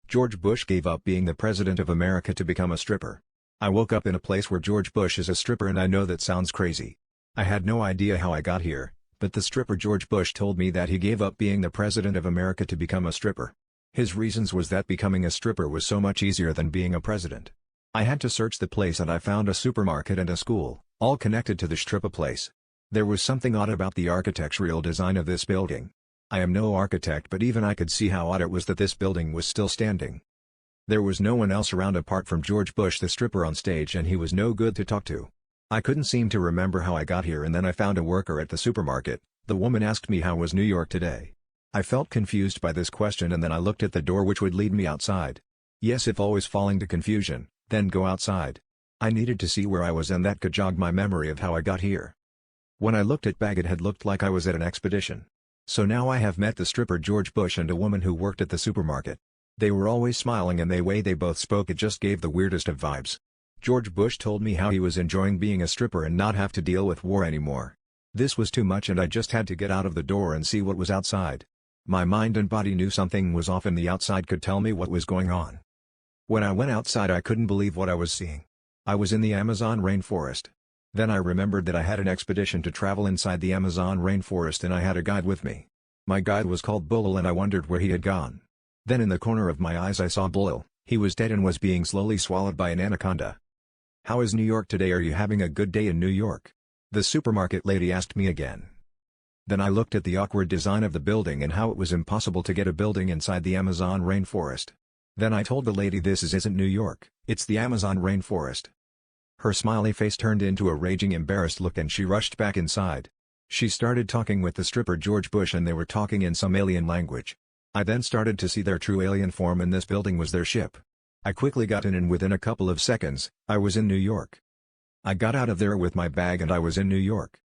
George Bush gave up being the President of America to become a stripper. I woke up in a place where George Bush is a stripper, and I know that sounds crazy. I had no idea how I got here, but the stripper George Bush told me that he gave up being the President of America to become a stripper. His reasons was that becoming a stripper was so much easier than being a president. I had to search the place and I found a supermarket and a school, all connected to the stripper place. There was something odd about the architectural design of this building. I am no architect, but even I could see how odd it was that this building was still standing. There was no one else around apart from George Bush the stripper on stage, and he was no good to talk to. I couldn't seem to remember how I got here, and then I found a worker at the supermarket. The woman asked me how was New York today. I felt confused by this question, and then I looked at the door which would lead me outside. Yes, if always falling to confusion, then go outside. I needed to see where I was, and that could jog my memory of how I got here. When I looked at bag, it had looked like I was at an expedition. So now I have met the stripper George Bush and a woman who worked at the supermarket. They were always smiling, and the way they both spoke, it just gave the weirdest of vibes. George Bush told me how he was enjoying being a stripper and not have to deal with war anymore. This was too much, and I just had to get out of the door and see what was outside. My mind and body knew something was off, and the outside could tell me what was going on. When I went outside, I couldn't believe what I was seeing. I was in the Amazon rainforest. Then I remembered that I had an expedition to travel inside the Amazon rainforest, and I had a guide with me. My guide was called Bulil, and I wondered where he had gone. Then in the corner of my eyes I saw Bulil. He was dead and was being slowly swallowed by an anaconda. "How is New York today? Are you having a good day in New York?" the supermarket lady asked me again. Then I looked at the awkward design of the building and how it was impossible to get a building inside the Amazon rainforest. Then I told the lady, "This isn't New York, it's the Amazon rainforest." Her smiley face turned into a raging embarrassed look, and she rushed back inside. She started talking with the stripper George Bush, and they were talking in some alien language. I then started to see their true alien form, and this building was their ship. I quickly got in, and within a couple of seconds, I was in New York. I got out of there with my bag and I was in New York.